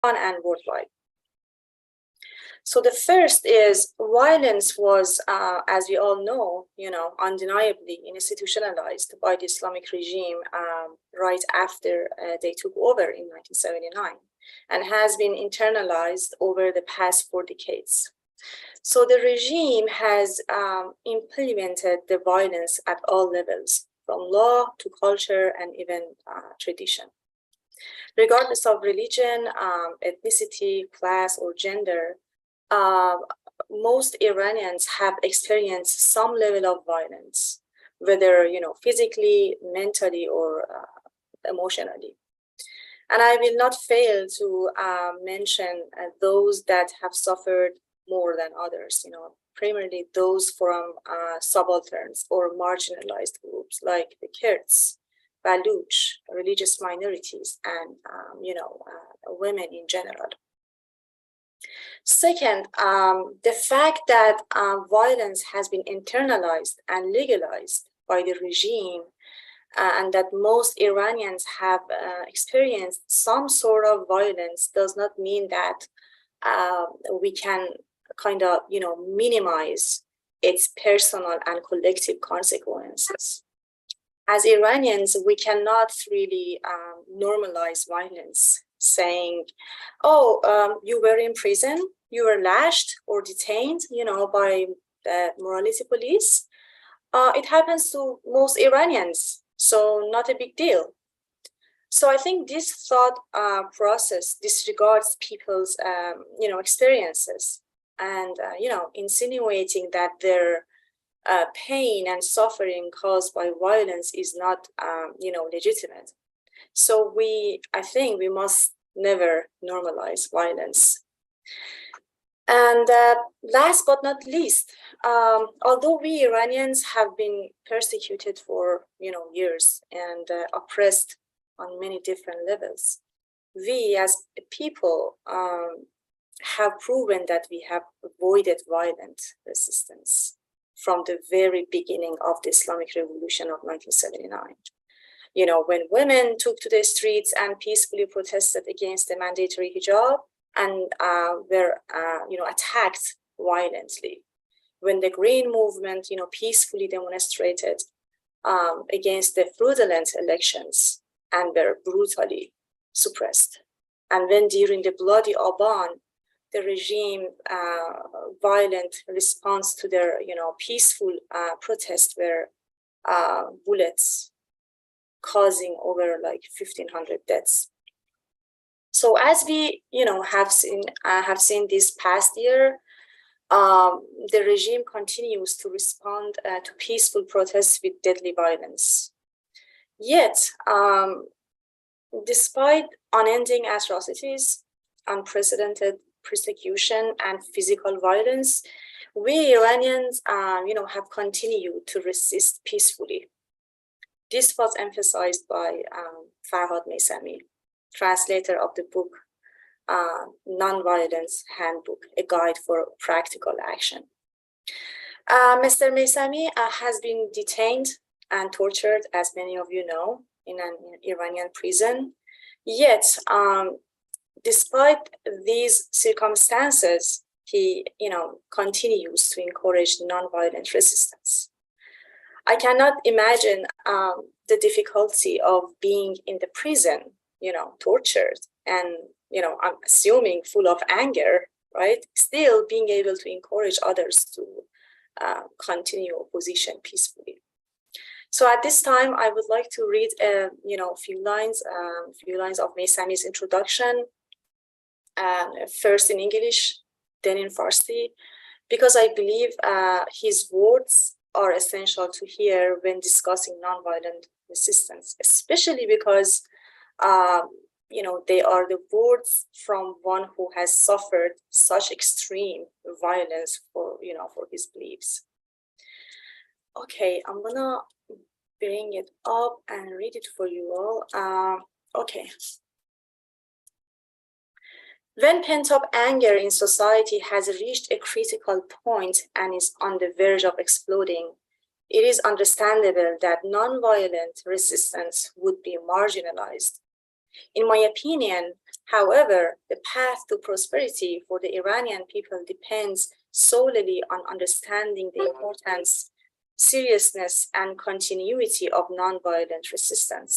and worldwide. So the first is violence was, as we all know, undeniably institutionalized by the Islamic regime right after they took over in 1979, and has been internalized over the past 4 decades. So the regime has implemented the violence at all levels, from law to culture and even tradition. Regardless of religion, ethnicity, class, or gender, most Iranians have experienced some level of violence, whether physically, mentally, or emotionally. And I will not fail to mention those that have suffered more than others, primarily those from subalterns or marginalized groups like the Kurds, Baluch, religious minorities, and women in general. Second, the fact that violence has been internalized and legalized by the regime, and that most Iranians have experienced some sort of violence, does not mean that we can kind of minimize its personal and collective consequences. As Iranians, we cannot really normalize violence, saying, oh, you were in prison, you were lashed or detained, by the morality police. It happens to most Iranians, so not a big deal. So I think this thought process disregards people's, experiences, and, insinuating that their pain and suffering caused by violence is not, legitimate. So I think we must never normalize violence. And last but not least, although we Iranians have been persecuted for years and oppressed on many different levels, we as a people have proven that we have avoided violent resistance from the very beginning of the Islamic Revolution of 1979. When women took to the streets and peacefully protested against the mandatory hijab and were, attacked violently. When the Green Movement, peacefully demonstrated against the fraudulent elections and were brutally suppressed. And when during the bloody Aban, the regime violent response to their, peaceful protest were bullets, causing over 1,500 deaths. So as we, have seen this past year, the regime continues to respond to peaceful protests with deadly violence. Yet, despite unending atrocities, unprecedented persecution, and physical violence, we Iranians, have continued to resist peacefully. This was emphasized by Farhad Meisami, translator of the book Nonviolent Handbook, a guide for practical action. Mr. Meisami has been detained and tortured, as many of you know, in an Iranian prison. Yet, despite these circumstances, he, continues to encourage nonviolent resistance. I cannot imagine the difficulty of being in the prison, tortured, and, I'm assuming full of anger, right? Still being able to encourage others to continue opposition peacefully. So at this time, I would like to read, a few lines of Meisami's introduction, first in English, then in Farsi, because I believe his words are essential to hear when discussing nonviolent resistance, especially because, they are the words from one who has suffered such extreme violence for his beliefs. Okay, I'm gonna bring it up and read it for you all. Okay. When pent-up anger in society has reached a critical point and is on the verge of exploding, it is understandable that nonviolent resistance would be marginalized. In my opinion, However, the path to prosperity for the Iranian people depends solely on understanding the importance, seriousness, and continuity of nonviolent resistance.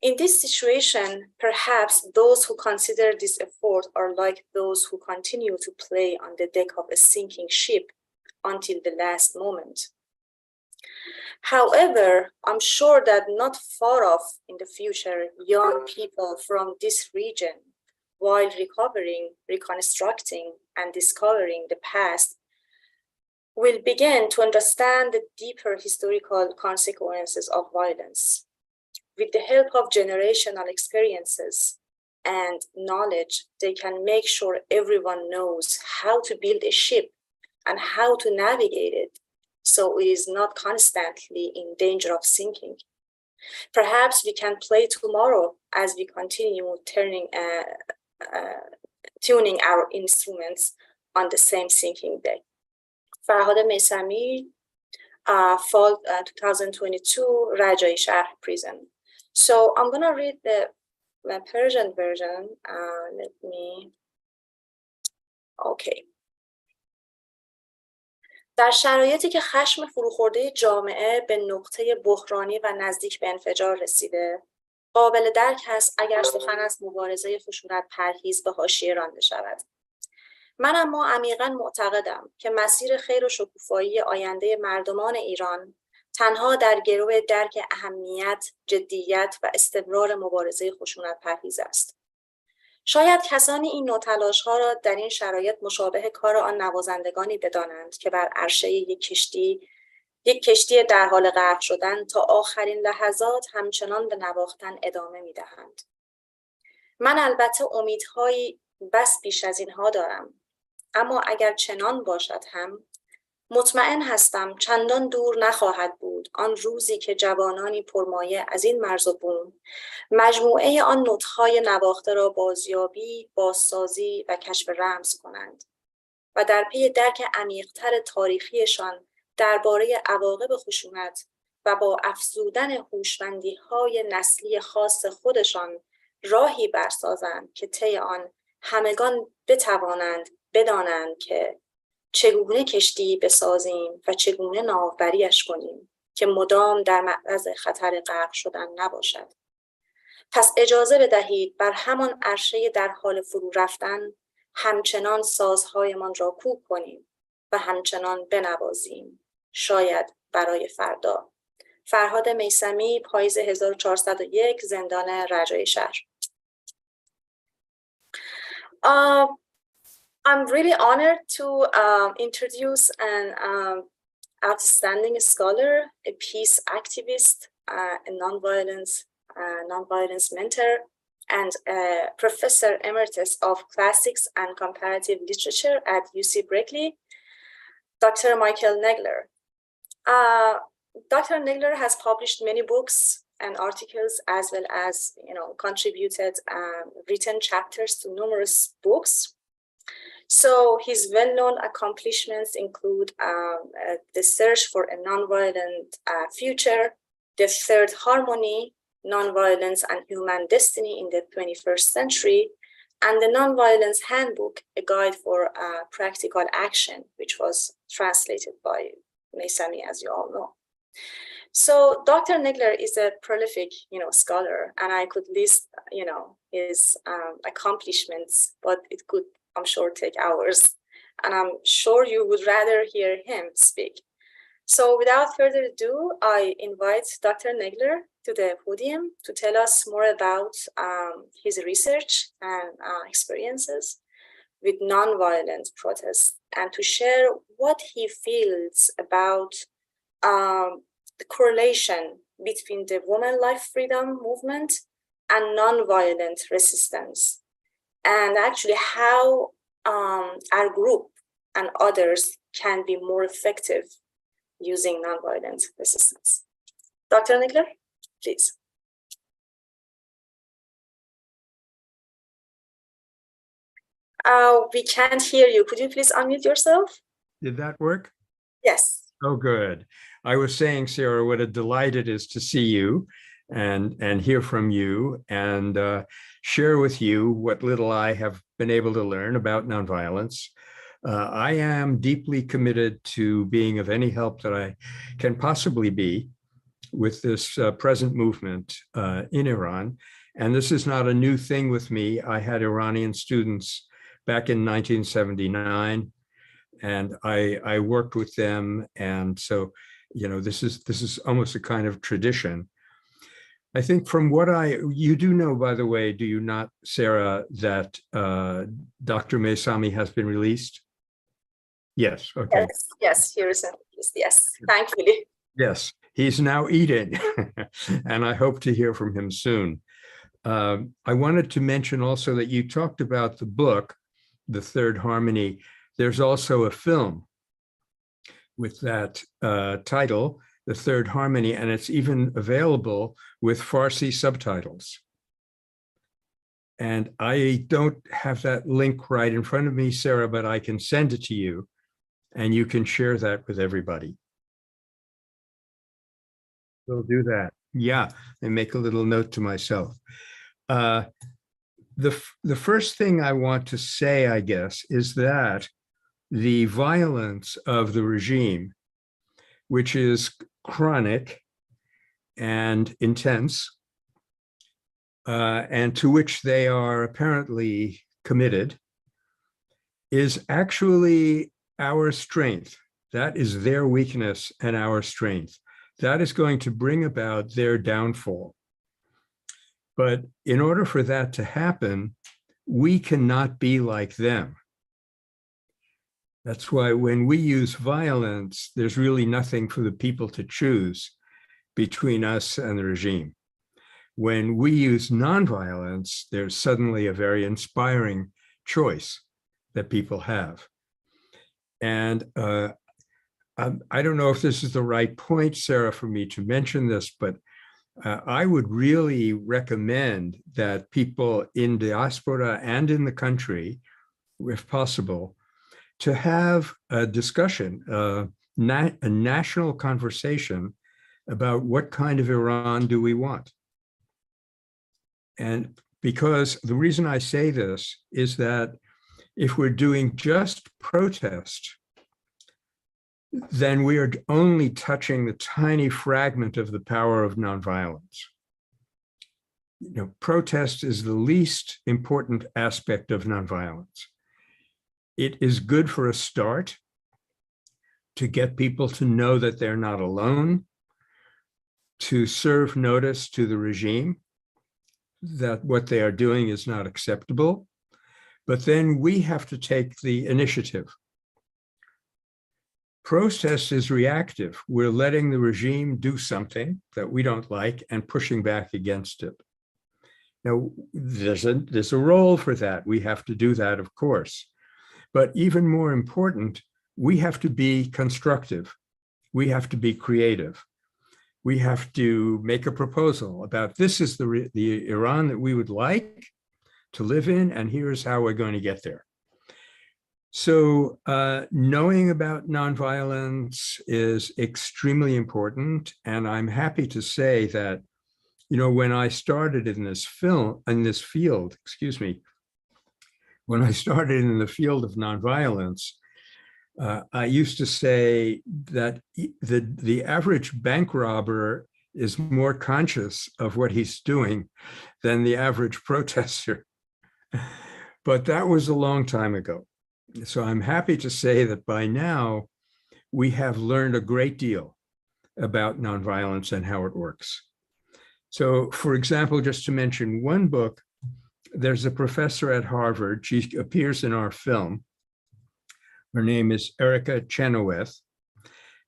In this situation, perhaps those who consider this effort are like those who continue to play on the deck of a sinking ship until the last moment. However, I'm sure that not far off in the future, young people from this region, while recovering, reconstructing, and discovering the past, will begin to understand the deeper historical consequences of violence. With the help of generational experiences and knowledge, they can make sure everyone knows how to build a ship and how to navigate it so it is not constantly in danger of sinking. Perhaps we can play tomorrow as we continue tuning our instruments on the same sinking day. Farhad Meisami, fall 2022, Rajai Shahr prison. So I'm gonna read the Persian version. Okay. در شرایطی که خشم فروخورده جامعه به نقطه بحرانی و نزدیک به انفجار رسیده، قابل درک است اگر سخن از مبارزه خشونت پرهیز به حاشیه رانده شود. من اما عمیقاً معتقدم که مسیر خیر و شکوفایی آینده مردمان ایران تنها در گرو درک اهمیت، جدیت و استمرار مبارزه خشونت پرهیز است. شاید کسانی این نوع تلاش‌ها را در این شرایط مشابه کار آن نوازندگانی بدانند که بر عرشه یک کشتی در حال غرق شدن تا آخرین لحظات همچنان به نواختن ادامه می‌دهند. من البته امیدهایی بس بیش از اینها دارم، اما اگر چنان باشد هم مطمئن هستم چندان دور نخواهد بود آن روزی که جوانانی پرمایه از این مرز و بوم مجموعه آن نطق‌های نواخته را بازیابی، بازسازی و کشف رمز کنند و در پی درک عمیق‌تر تاریخیشان درباره عواقب خشونت و با افزودن هوشمندی‌های نسلی خاص خودشان راهی برسازند که طی آن همگان بتوانند بدانند که چگونه کشتی بسازیم و چگونه ناوبریش کنیم که مدام در معرض خطر غرق شدن نباشد. پس اجازه بدهید بر همان عرشه در حال فرو رفتن همچنان سازهایمان را کوک کنیم و همچنان بنوازیم، شاید برای فردا. فرهاد میثمی، پاییز 1401، زندان رجای شهر. I'm really honored to introduce an outstanding scholar, a peace activist, a nonviolence mentor, and a professor emeritus of classics and comparative literature at UC Berkeley, Dr. Micheal Negler. Dr. Negler has published many books and articles, as well as contributed written chapters to numerous books. So his well-known accomplishments include The Search for a Nonviolent Future, The Third Harmony, Nonviolence and Human Destiny in the 21st Century, and the Nonviolence Handbook, a guide for practical action, which was translated by Meisami, as you all know. So Dr. Negler is a prolific, scholar, and I could list, his accomplishments, but it could, I'm sure, take hours, and I'm sure you would rather hear him speak. So without further ado, I invite Dr. Negler to the podium to tell us more about his research and experiences with nonviolent protests, and to share what he feels about the correlation between the women life freedom movement and nonviolent resistance, and actually how our group and others can be more effective using nonviolent resistance. Dr. Negler, please. We can't hear you. Could you please unmute yourself? Did that work? Yes. Oh, good. I was saying, Sarah, what a delight it is to see you. and hear from you and share with you what little I have been able to learn about nonviolence. I am deeply committed to being of any help that I can possibly be with this present movement in Iran. And this is not a new thing with me. I had Iranian students back in 1979, and I worked with them. And so, this is almost a kind of tradition. I think from what you do know, by the way, do you not, Sarah, that Dr. Meisami has been released? Yes, okay. Yes, he recently, yes, thankfully. Yes, he's now eating, and I hope to hear from him soon. I wanted to mention also that you talked about the book, The Third Harmony. There's also a film with that title, The Third Harmony, and it's even available with Farsi subtitles. And I don't have that link right in front of me, Sarah, but I can send it to you, and you can share that with everybody. We'll do that. Yeah, and make a little note to myself. The first thing I want to say, I guess, is that the violence of the regime, which is chronic and intense, and to which they are apparently committed, is actually our strength. That is their weakness and our strength. That is going to bring about their downfall. But in order for that to happen, we cannot be like them. That's why when we use violence, there's really nothing for the people to choose between us and the regime. When we use nonviolence, there's suddenly a very inspiring choice that people have. And I don't know if this is the right point, Sarah, for me to mention this, but I would really recommend that people in diaspora and in the country, if possible, to have a discussion, a national conversation about what kind of Iran do we want. And because the reason I say this is that if we're doing just protest, then we are only touching the tiny fragment of the power of nonviolence. Protest is the least important aspect of nonviolence. It is good for a start to get people to know that they're not alone, to serve notice to the regime that what they are doing is not acceptable. But then we have to take the initiative. Protest is reactive. We're letting the regime do something that we don't like and pushing back against it. Now, there's a role for that. We have to do that, of course. But even more important, we have to be constructive. We have to be creative. We have to make a proposal about this is the Iran that we would like to live in, and here's how we're going to get there. So knowing about nonviolence is extremely important. And I'm happy to say that, when I started in this field, when I started in the field of nonviolence, I used to say that the average bank robber is more conscious of what he's doing than the average protester. But that was a long time ago. So I'm happy to say that by now, we have learned a great deal about nonviolence and how it works. So, for example, just to mention one book, there's a professor at Harvard. She appears in our film. Her name is Erica Chenoweth.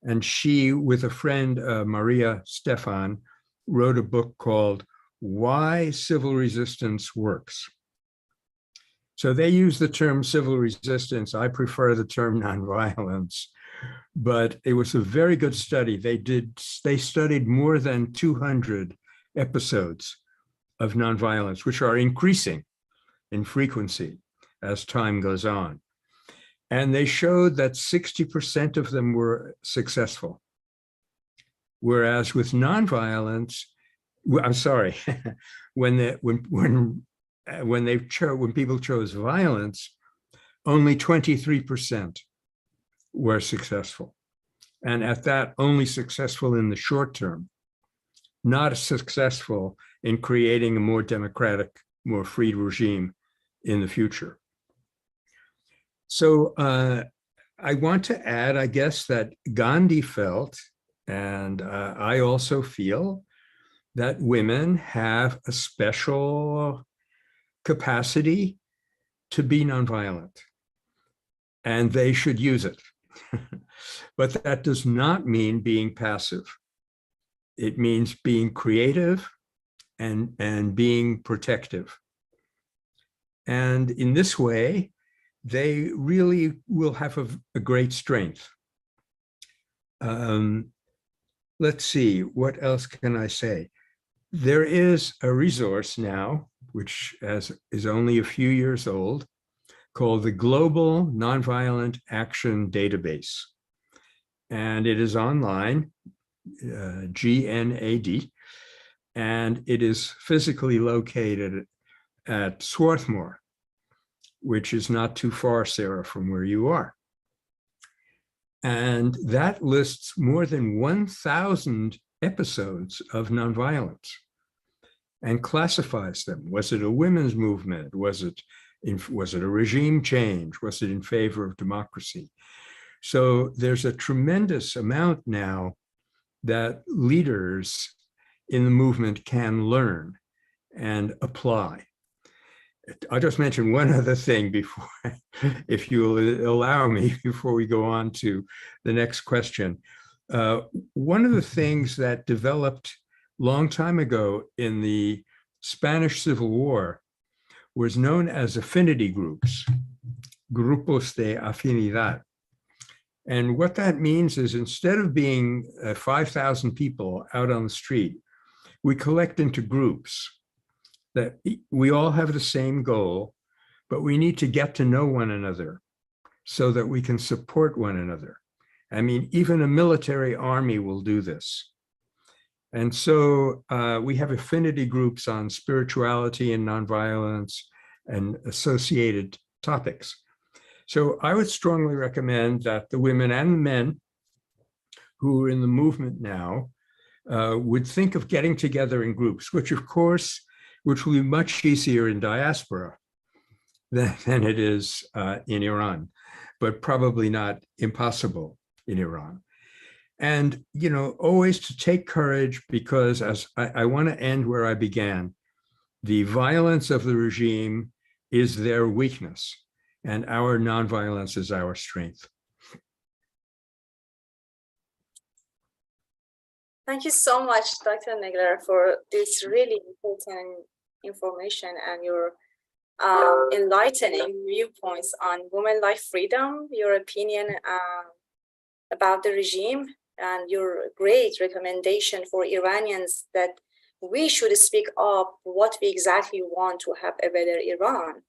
And she, with a friend, Maria Stefan, wrote a book called Why Civil Resistance Works. So they use the term civil resistance. I prefer the term nonviolence, but it was a very good study. They studied more than 200 episodes of nonviolence, which are increasing in frequency as time goes on. And they showed that 60% of them were successful. Whereas with nonviolence, I'm sorry, when people chose violence, only 23% were successful. And at that, only successful in the short term, not successful in creating a more democratic, more free regime in the future. So I want to add, I guess, that Gandhi felt, and I also feel, that women have a special capacity to be nonviolent, and they should use it. But that does not mean being passive. It means being creative and being protective. And in this way, they really will have a great strength. Let's see, what else can I say? There is a resource now, which is only a few years old, called the Global Nonviolent Action Database. And it is online, GNAD, and it is physically located at Swarthmore, which is not too far, Sarah, from where you are. And that lists more than 1,000 episodes of nonviolence and classifies them. Was it a women's movement? Was it a regime change? Was it in favor of democracy? So there's a tremendous amount now that leaders in the movement can learn and apply. I'll just mention one other thing before, if you will allow me, before we go on to the next question. One of the things that developed long time ago in the Spanish Civil War was known as affinity groups, grupos de afinidad. And what that means is, instead of being 5,000 people out on the street, we collect into groups that we all have the same goal, but we need to get to know one another so that we can support one another. I mean, even a military army will do this. And so we have affinity groups on spirituality and nonviolence and associated topics. So I would strongly recommend that the women and the men who are in the movement now would think of getting together in groups, which will be much easier in diaspora than it is in Iran, but probably not impossible in Iran. And, you know, always to take courage, because as I want to end where I began, the violence of the regime is their weakness, and our nonviolence is our strength. Thank you so much, Dr. Negler, for this really important information and your enlightening viewpoints on women life freedom, your opinion about the regime, and your great recommendation for Iranians that we should speak up what we exactly want to have a better Iran.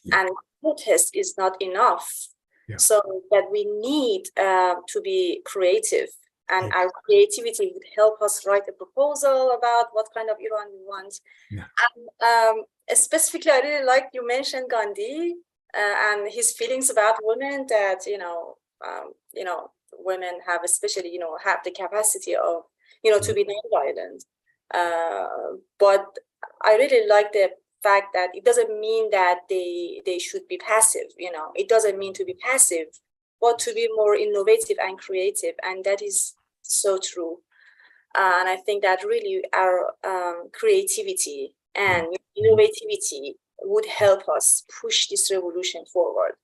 Yeah. And protest is not enough. Yeah. So that we need to be creative, and our creativity would help us write a proposal about what kind of Iran we want. Yeah. And specifically, I really like you mentioned Gandhi and his feelings about women, that women have, especially have the capacity of to be nonviolent. But I really like the fact that it doesn't mean that they should be passive. It doesn't mean to be passive, but to be more innovative and creative, and that is so true. And I think that really our creativity and innovativity would help us push this revolution forward.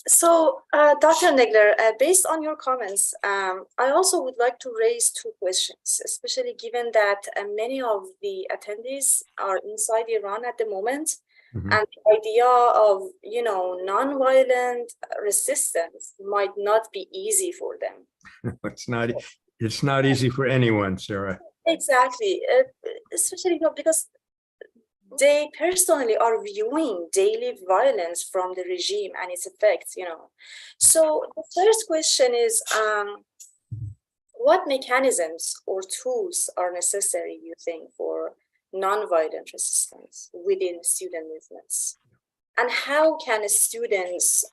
So, Dr. Negler, based on your comments, I also would like to raise two questions, especially given that many of the attendees are inside Iran at the moment, and the idea of, nonviolent resistance might not be easy for them. It's not easy for anyone, Sarah. Exactly, especially because they personally are viewing daily violence from the regime and its effects, So the first question is, what mechanisms or tools are necessary, you think, for nonviolent resistance within student movements? And how can students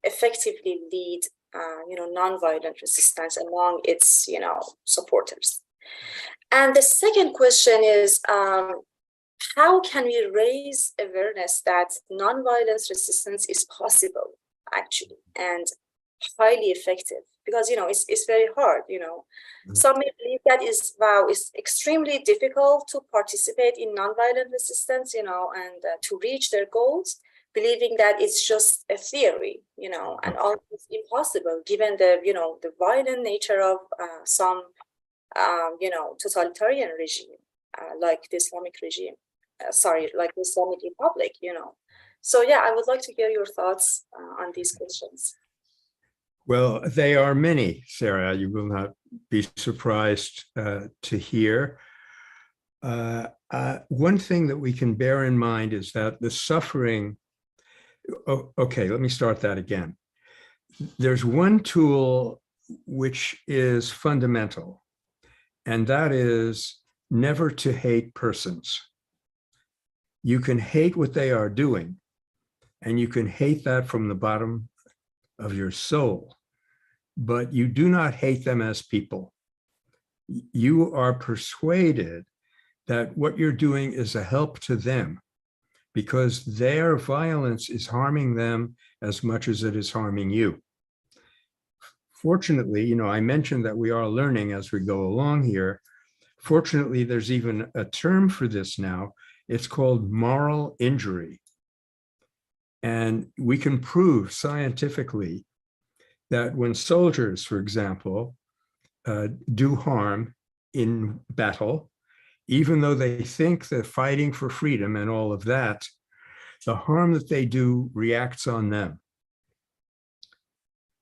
effectively lead, nonviolent resistance among its, supporters? And the second question is, how can we raise awareness that nonviolent resistance is possible, actually, and highly effective? Because, it's very hard, Some may believe that it's extremely difficult to participate in nonviolent resistance, and to reach their goals, believing that it's just a theory, and almost impossible given the violent nature of some, totalitarian regime, like the Islamic regime, like the Islamic Republic, So yeah, I would like to hear your thoughts on these questions. Well, they are many, Sarah. You will not be surprised to hear. One thing that we can bear in mind is that the suffering. Okay, let me start that again. There's one tool which is fundamental, and that is never to hate persons. You can hate what they are doing, and you can hate that from the bottom of your soul, but you do not hate them as people. You are persuaded that what you're doing is a help to them because their violence is harming them as much as it is harming you. Fortunately, I mentioned that we are learning as we go along here. Fortunately, there's even a term for this now. It's called moral injury. And we can prove scientifically that when soldiers, for example, do harm in battle, even though they think they're fighting for freedom and all of that, the harm that they do reacts on them.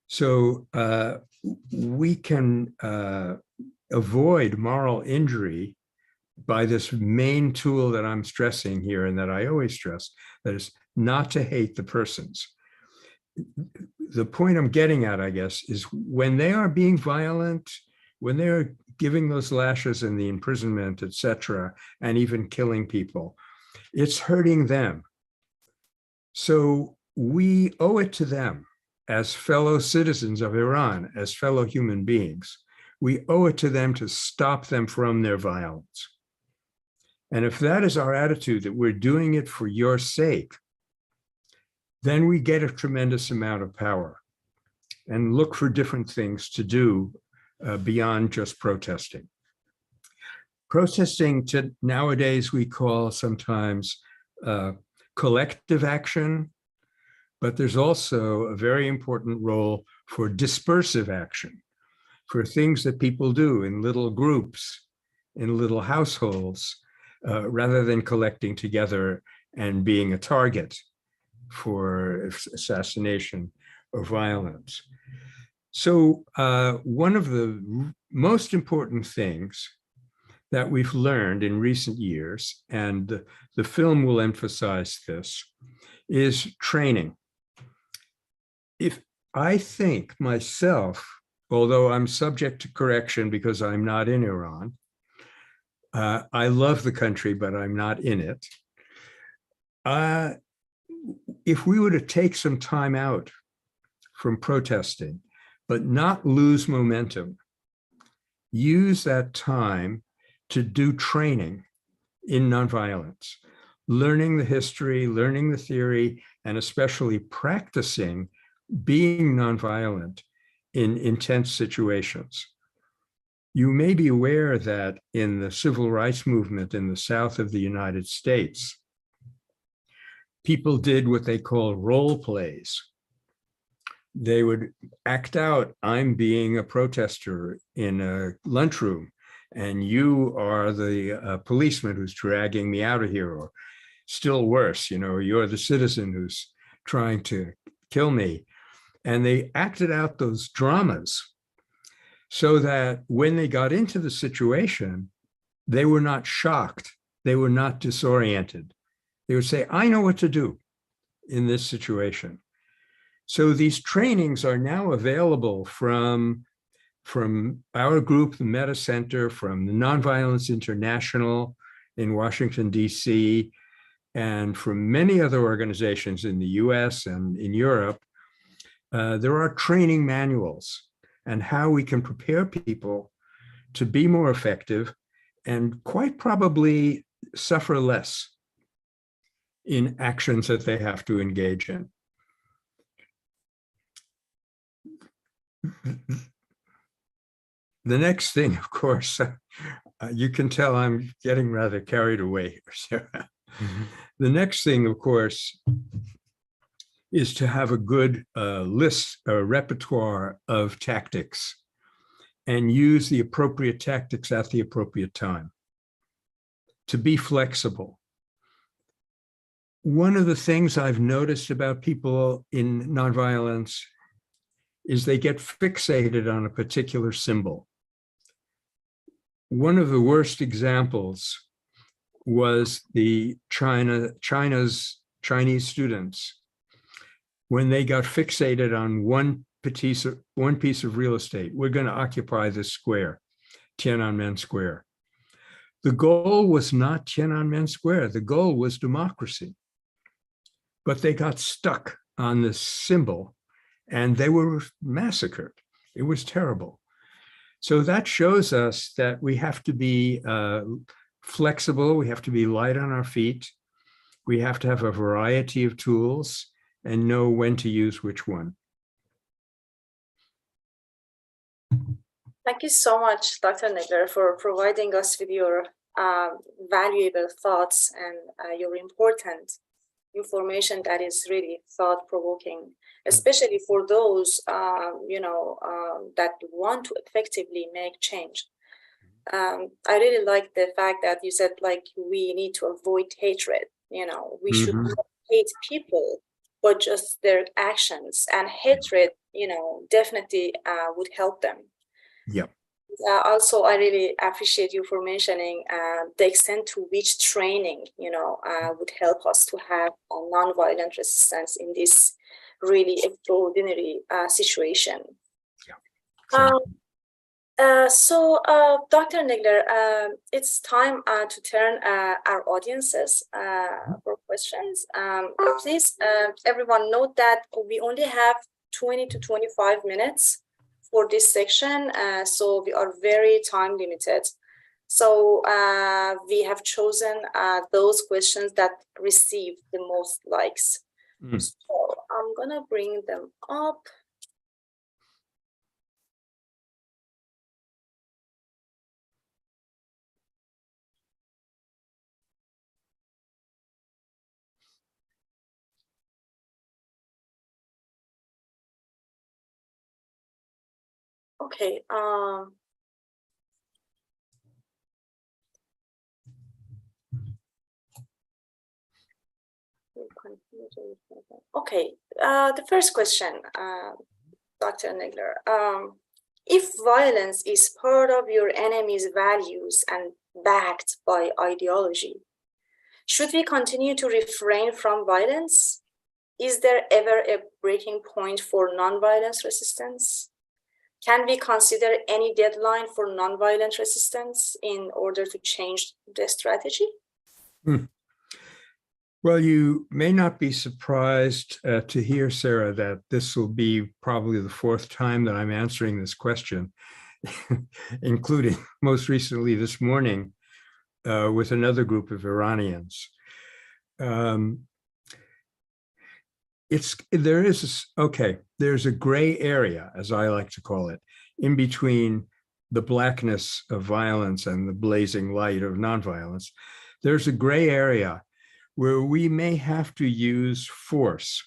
So we can avoid moral injury by this main tool that I'm stressing here and that I always stress, that is not to hate the persons. The point I'm getting at, I guess, is when they are being violent, when they're giving those lashes and the imprisonment, etc., and even killing people, it's hurting them. So we owe it to them as fellow citizens of Iran, as fellow human beings. We owe it to them to stop them from their violence. And if that is our attitude, that we're doing it for your sake, then we get a tremendous amount of power and look for different things to do beyond just protesting. Protesting nowadays we call sometimes collective action, but there's also a very important role for dispersive action, for things that people do in little groups, in little households, rather than collecting together and being a target for assassination or violence. So one of the most important things that we've learned in recent years, and the film will emphasize this, is training. If I think myself, although I'm subject to correction because I'm not in Iran, I love the country, but I'm not in it. If we were to take some time out from protesting, but not lose momentum, use that time to do training in nonviolence, learning the history, learning the theory, and especially practicing being nonviolent in intense situations. You may be aware that in the civil rights movement in the South of the United States, people did what they call role plays. They would act out, I'm being a protester in a lunchroom, and you are the policeman who's dragging me out of here, or still worse, you're the citizen who's trying to kill me. And they acted out those dramas so that when they got into the situation, they were not shocked. They were not disoriented. They would say, I know what to do in this situation. So these trainings are now available from from our group, the Meta Center, from the Nonviolence International in Washington, D.C., and from many other organizations in the US and in Europe, there are training manuals and how we can prepare people to be more effective and quite probably suffer less in actions that they have to engage in. The next thing, of course, you can tell I'm getting rather carried away here, Sarah. The next thing, of course, is to have a good list, a repertoire of tactics and use the appropriate tactics at the appropriate time. To be flexible. One of the things I've noticed about people in nonviolence is they get fixated on a particular symbol. One of the worst examples was the Chinese students when they got fixated on one piece of real estate. We're going to occupy this square, Tiananmen Square. The goal was not Tiananmen Square. The goal was democracy. But they got stuck on this symbol and they were massacred. It was terrible. So that shows us that we have to be flexible. We have to be light on our feet. We have to have a variety of tools and know when to use which one. Thank you so much, Dr. Negler, for providing us with your valuable thoughts and your important information that is really thought-provoking, especially for those, that want to effectively make change. I really like the fact that you said, like, we need to avoid hatred. We should not hate people, but just their actions, and hatred, definitely would help them. Yep. Also, I really appreciate you for mentioning the extent to which training, would help us to have a nonviolent resistance in this really extraordinary situation. Yeah. So, Dr. Negler, it's time to turn our audiences for questions. Please, everyone, note that we only have 20 to 25 minutes for this section, so we are very time limited. So we have chosen those questions that receive the most likes. So I'm gonna bring them up. Okay. Okay. The first question, Dr. Negler. If violence is part of your enemy's values and backed by ideology, should we continue to refrain from violence? Is there ever a breaking point for nonviolence resistance? Can we consider any deadline for nonviolent resistance in order to change the strategy? Well, you may not be surprised to hear, Sarah, that this will be probably the fourth time that I'm answering this question, including most recently this morning with another group of Iranians. There's a gray area, as I like to call it, in between the blackness of violence and the blazing light of nonviolence. There's a gray area where we may have to use force.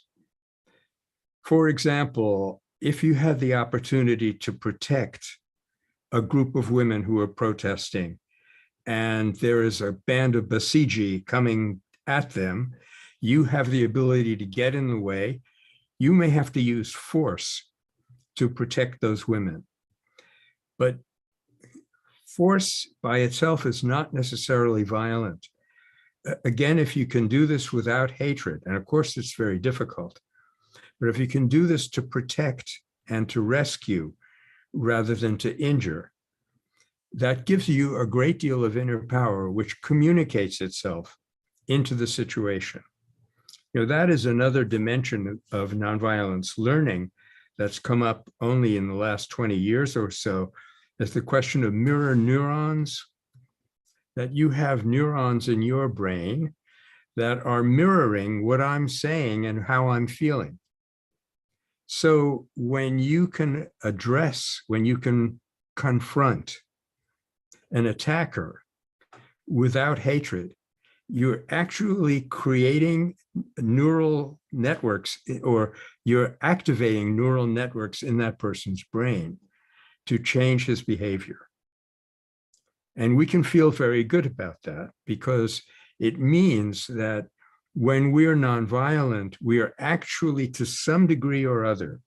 For example, if you had the opportunity to protect a group of women who are protesting, and there is a band of Basiji coming at them, you have the ability to get in the way. You may have to use force to protect those women. But force by itself is not necessarily violent. Again, if you can do this without hatred, and of course it's very difficult, but if you can do this to protect and to rescue rather than to injure. That gives you a great deal of inner power, which communicates itself into the situation. That is another dimension of nonviolence learning that's come up only in the last 20 years or so, is the question of mirror neurons, that you have neurons in your brain that are mirroring what I'm saying and how I'm feeling. So when you can address, when you can confront an attacker without hatred, you're actually creating neural networks, or you're activating neural networks in that person's brain to change his behavior. And we can feel very good about that, because it means that when we're nonviolent, we are actually, to some degree or other,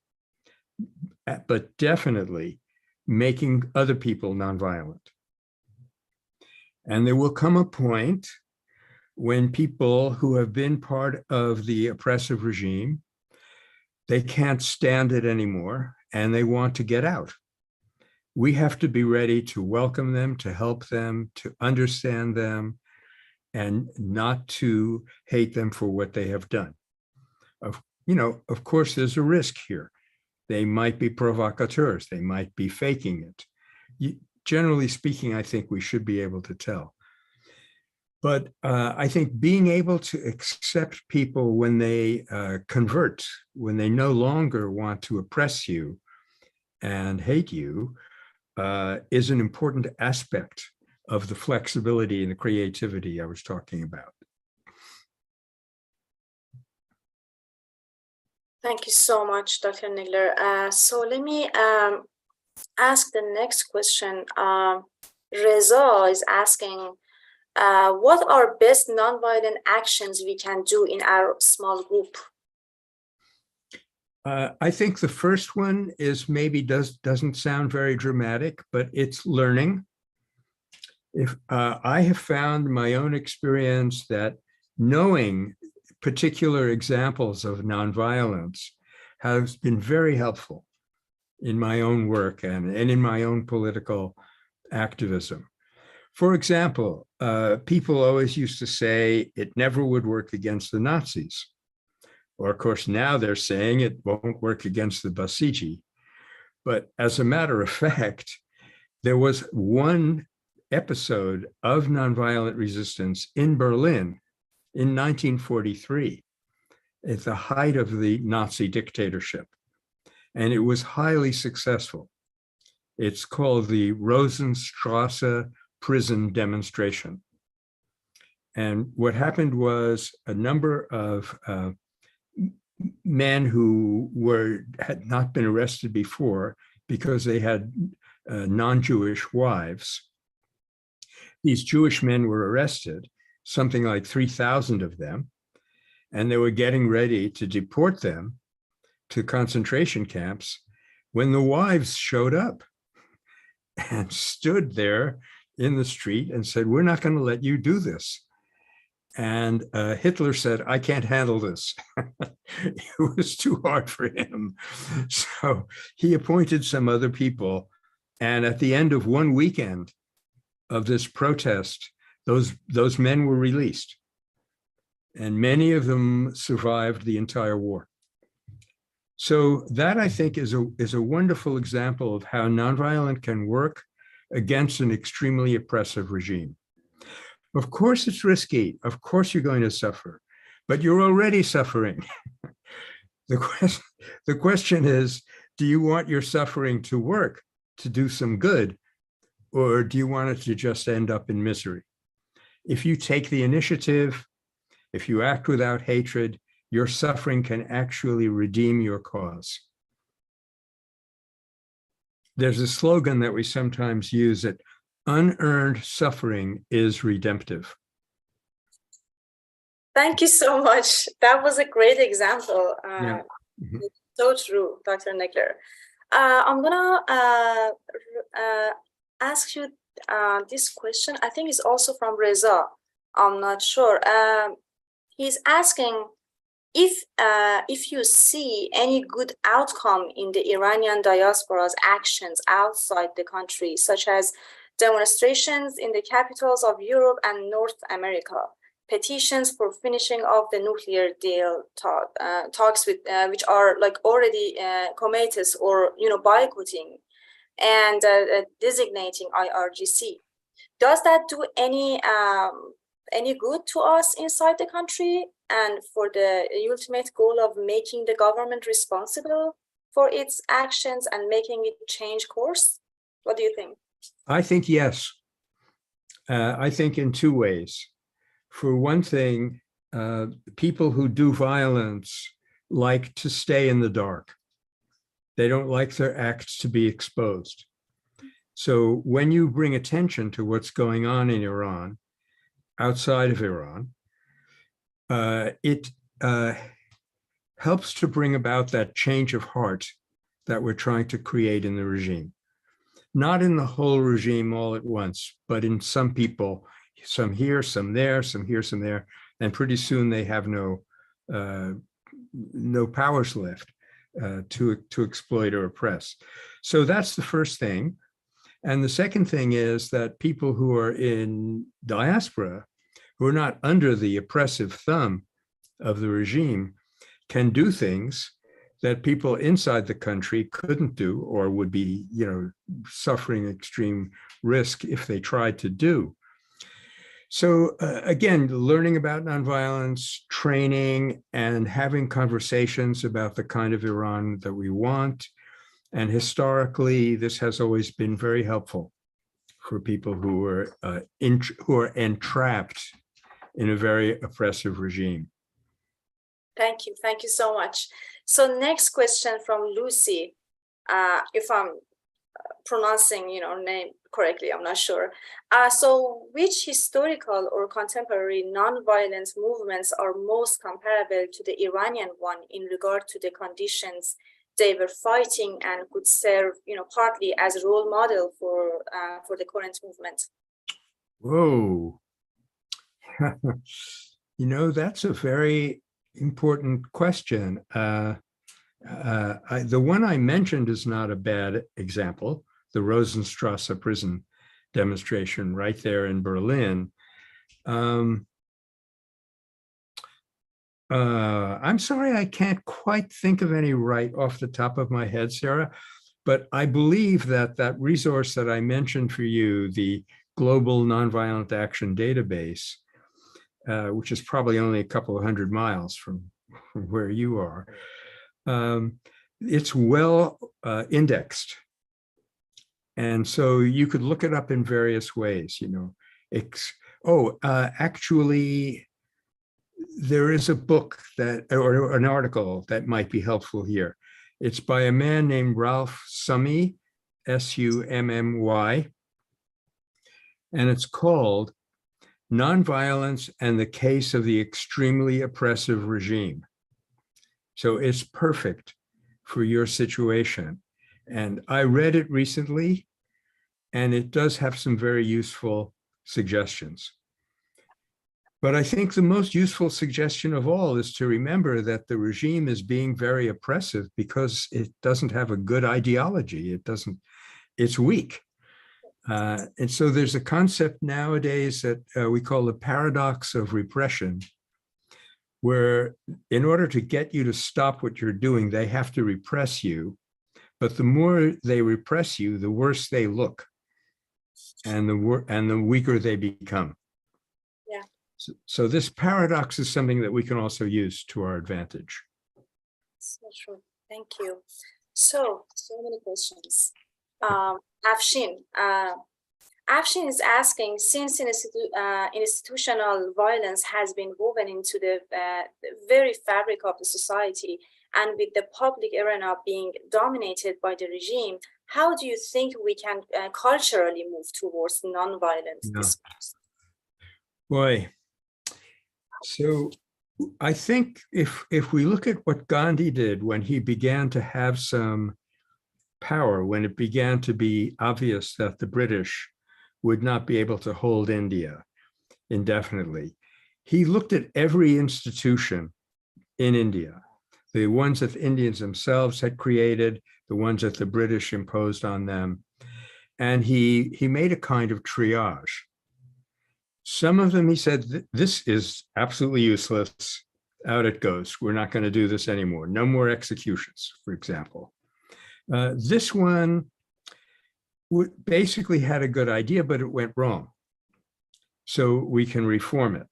but definitely making other people nonviolent. And there will come a point when people who have been part of the oppressive regime, they can't stand it anymore and they want to get out. We have to be ready to welcome them, to help them, to understand them, and not to hate them for what they have done. Of course, there's a risk here. They might be provocateurs. They might be faking it. Generally speaking, I think we should be able to tell. But I think being able to accept people when they convert, when they no longer want to oppress you and hate you, is an important aspect of the flexibility and the creativity I was talking about. Thank you so much, Dr. Negler. So let me ask the next question. Reza is asking, what are best nonviolent actions we can do in our small group? I think the first one is maybe doesn't sound very dramatic, but it's learning. If I have found in my own experience that knowing particular examples of nonviolence has been very helpful in my own work and in my own political activism. For example, people always used to say it never would work against the Nazis. Or of course, now they're saying it won't work against the Basiji. But as a matter of fact, there was one episode of nonviolent resistance in Berlin in 1943, at the height of the Nazi dictatorship. And it was highly successful. It's called the Rosenstrasse prison demonstration. And what happened was a number of men who had not been arrested before because they had non-Jewish wives. These Jewish men were arrested, something like 3,000 of them, and they were getting ready to deport them to concentration camps when the wives showed up and stood there in the street and said, "We're not going to let you do this." And Hitler said, "I can't handle this." It was too hard for him. So he appointed some other people. And at the end of one weekend of this protest, those men were released. And many of them survived the entire war. So that, I think, is a wonderful example of how nonviolent can work against an extremely oppressive regime. Of course, it's risky. Of course, you're going to suffer, but you're already suffering. The question is, do you want your suffering to work, to do some good, or do you want it to just end up in misery? If you take the initiative, if you act without hatred, your suffering can actually redeem your cause. There's a slogan that we sometimes use that unearned suffering is redemptive. Thank you so much. That was a great example. Yeah. Mm-hmm. So true, Dr. Negler. I'm gonna ask you this question. I think it's also from Reza. I'm not sure. He's asking, if you see any good outcome in the Iranian diaspora's actions outside the country, such as demonstrations in the capitals of Europe and North America, petitions for finishing of the nuclear deal talks with which are like already comatose or boycotting and designating IRGC. Does that do any good to us inside the country and for the ultimate goal of making the government responsible for its actions and making it change course? What do you think? I think yes. I think in two ways. For one thing, people who do violence like to stay in the dark. They don't like their acts to be exposed. So when you bring attention to what's going on in Iran, outside of Iran, it helps to bring about that change of heart that we're trying to create in the regime. Not in the whole regime all at once, but in some people, some here, some there, some here, some there, and pretty soon they have no powers left to exploit or oppress. So that's the first thing. And the second thing is that people who are in diaspora, who are not under the oppressive thumb of the regime, can do things that people inside the country couldn't do or would be, suffering extreme risk if they tried to do. So again, learning about nonviolence, training, and having conversations about the kind of Iran that we want. And historically, this has always been very helpful for people who are entrapped in a very oppressive regime. Thank you so much. So next question from Lucy, if I'm pronouncing name correctly, I'm not sure. So which historical or contemporary non-violent movements are most comparable to the Iranian one in regard to the conditions they were fighting and could serve partly as a role model for the current movement? Whoa. That's a very important question. The one I mentioned is not a bad example, the Rosenstrasse prison demonstration right there in Berlin. I'm sorry, I can't quite think of any right off the top of my head, Sarah, but I believe that resource that I mentioned for you, the Global Nonviolent Action Database, which is probably only a couple of 100 miles from where you are, it's well indexed. And so you could look it up in various ways, actually, there is a book or an article that might be helpful here. It's by a man named Ralph Summy, Summy, and it's called Nonviolence and the Case of the Extremely Oppressive Regime. So it's perfect for your situation. And I read it recently, and it does have some very useful suggestions. But I think the most useful suggestion of all is to remember that the regime is being very oppressive because it doesn't have a good ideology. It's weak. And so there's a concept nowadays that we call the paradox of repression, where in order to get you to stop what you're doing, they have to repress you. But the more they repress you, the worse they look, and the weaker they become. Yeah. So this paradox is something that we can also use to our advantage. So true. Thank you. So many questions. Afshin is asking, since institutional violence has been woven into the very fabric of the society, and with the public arena being dominated by the regime, how do you think we can culturally move towards non-violent discourse? Boy, so I think if we look at what Gandhi did when he began to have some power, when it began to be obvious that the British would not be able to hold India indefinitely, he looked at every institution in India, the ones that the Indians themselves had created, the ones that the British imposed on them. And he made a kind of triage. Some of them, he said, this is absolutely useless. Out it goes. We're not going to do this anymore. No more executions, for example. This one basically had a good idea, but it went wrong. So we can reform it.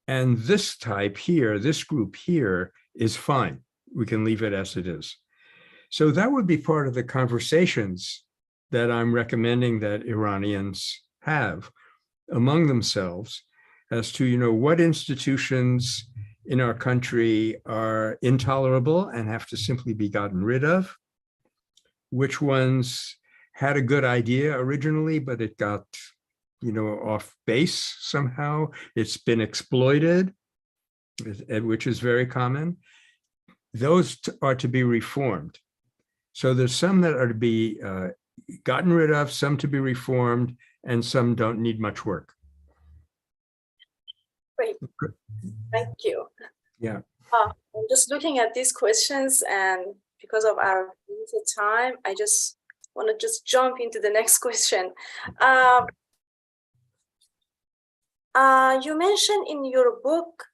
And this type here, this group here is fine. We can leave it as it is. So that would be part of the conversations that I'm recommending that Iranians have among themselves as to, you know, what institutions in our country are intolerable and have to simply be gotten rid of, which ones had a good idea originally, but it got, you know, off base somehow. It's been exploited, which is very common. Those are to be reformed. So there's some that are to be gotten rid of, some to be reformed, and some don't need much work. Great, thank you. Yeah. I'm just looking at these questions, and because of our limited time, I just want to just jump into the next question. You mentioned in your book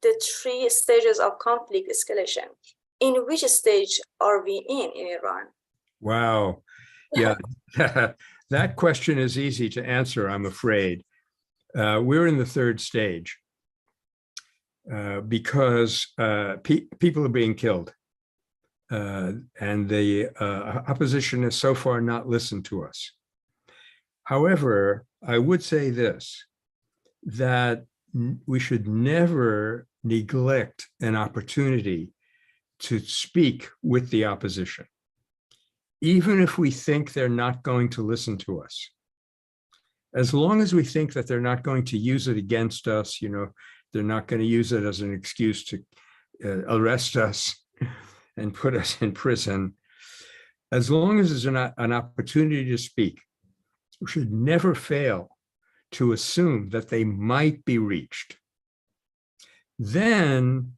the 3 stages of conflict escalation. In which stage are we in Iran? Wow. Yeah, that question is easy to answer, I'm afraid. We're in the 3rd stage because people are being killed. And the opposition has so far not listened to us. However, I would say this, that we should never neglect an opportunity to speak with the opposition, even if we think they're not going to listen to us. As long as we think that they're not going to use it against us, you know, they're not going to use it as an excuse to arrest us and put us in prison. As long as there's an opportunity to speak, we should never fail to assume that they might be reached. Then,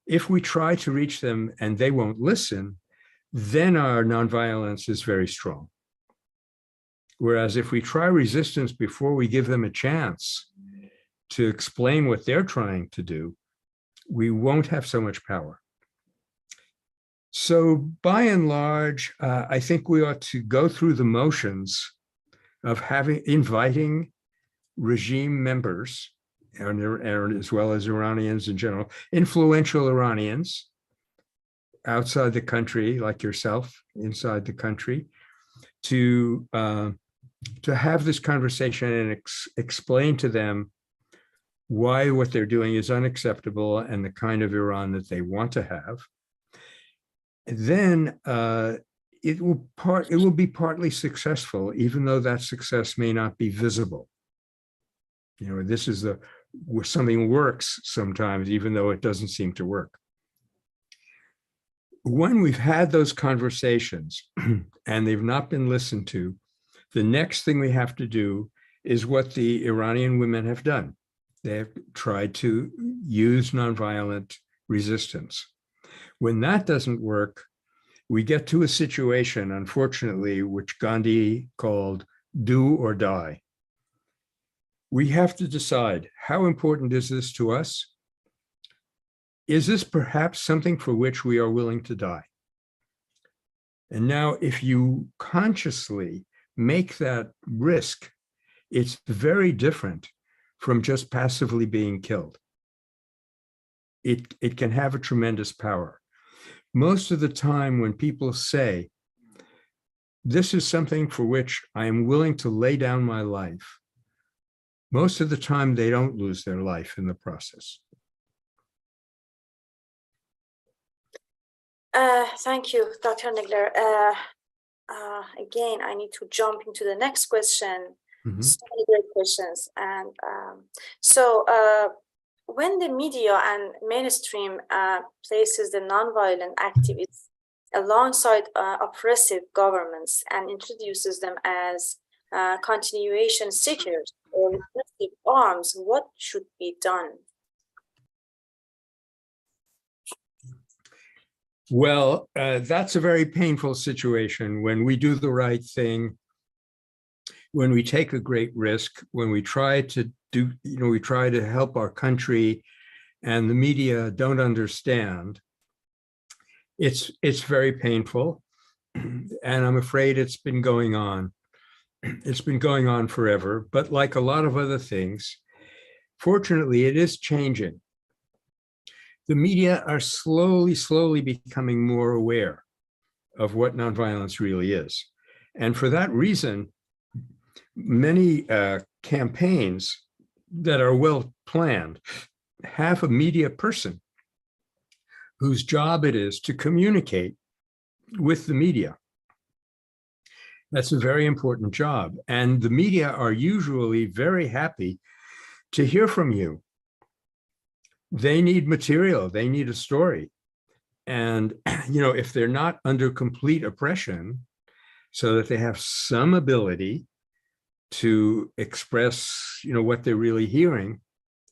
if we try to reach them and they won't listen, then our nonviolence is very strong. Whereas if we try resistance before we give them a chance to explain what they're trying to do, we won't have so much power. So by and large, I think we ought to go through the motions of inviting regime members, and as well as Iranians in general, influential Iranians outside the country, like yourself, inside the country, to have this conversation and explain to them why what they're doing is unacceptable and the kind of Iran that they want to have. Then it will be partly successful, even though that success may not be visible. You know, this is where something works sometimes, even though it doesn't seem to work. When we've had those conversations and they've not been listened to, the next thing we have to do is what the Iranian women have done. They have tried to use nonviolent resistance. When that doesn't work, we get to a situation, unfortunately, which Gandhi called do or die. We have to decide, how important is this to us? Is this perhaps something for which we are willing to die? And now, if you consciously make that risk, it's very different from just passively being killed. It can have a tremendous power. Most of the time when people say, this is something for which I am willing to lay down my life, most of the time they don't lose their life in the process. Thank you, Dr. Negler. Again, I need to jump into the next question. Mm-hmm. So many great questions. And when the media and mainstream places the nonviolent activists alongside oppressive governments and introduces them as continuation seekers or repressive arms, what should be done? Well, that's a very painful situation when we do the right thing, when we take a great risk, when we try to do, we try to help our country and the media don't understand. It's very painful. And I'm afraid it's been going on. It's been going on forever, but like a lot of other things, fortunately, it is changing. The media are slowly becoming more aware of what nonviolence really is. And for that reason, many campaigns that are well planned have a media person whose job it is to communicate with the media. That's a very important job. And the media are usually very happy to hear from you. They need material, they need a story. And, if they're not under complete oppression, so that they have some ability to express, what they're really hearing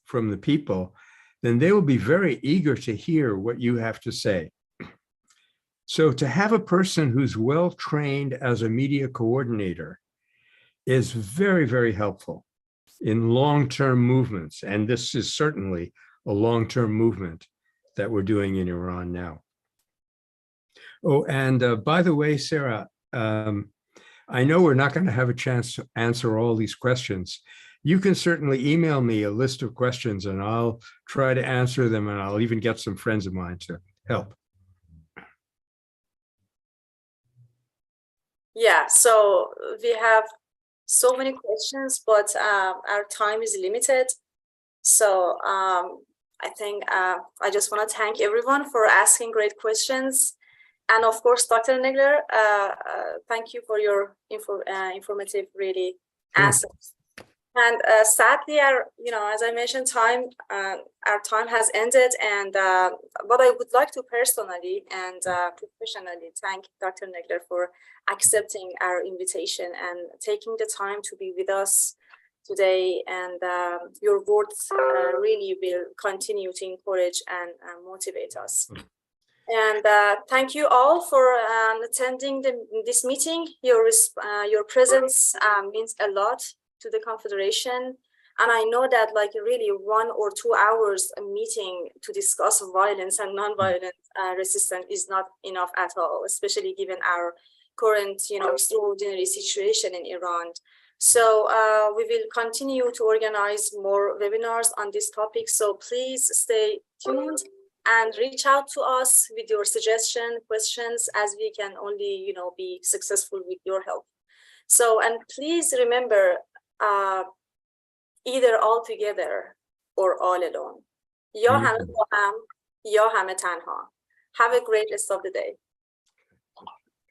from the people, then they will be very eager to hear what you have to say. So to have a person who's well trained as a media coordinator is very helpful in long-term movements. And this is certainly a long-term movement that we're doing in Iran now. Oh, and by the way, Sarah, I know we're not going to have a chance to answer all these questions. You can certainly email me a list of questions and I'll try to answer them, and I'll even get some friends of mine to help. Yeah, so we have so many questions, but our time is limited. So I think I just want to thank everyone for asking great questions. And of course, Dr. Negler, thank you for your informative, really, answers. And sadly, as I mentioned, our time has ended. And but I would like to personally and professionally thank Dr. Negler for accepting our invitation and taking the time to be with us today. And your words really will continue to encourage and motivate us. And thank you all for attending this meeting. Your presence means a lot to the Confederation. And I know that really 1 or 2 hours a meeting to discuss violence and nonviolent resistance is not enough at all, especially given our current, extraordinary situation in Iran. So we will continue to organize more webinars on this topic. So please stay tuned and reach out to us with your suggestions, questions, as we can only, be successful with your help. So, and please remember, either all together or all alone. Ya hame ba ham, ya hame tanha. Have a great rest of the day.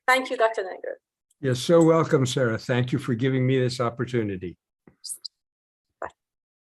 Thank you, Dr. Negler. You're so welcome, Sarah. Thank you for giving me this opportunity.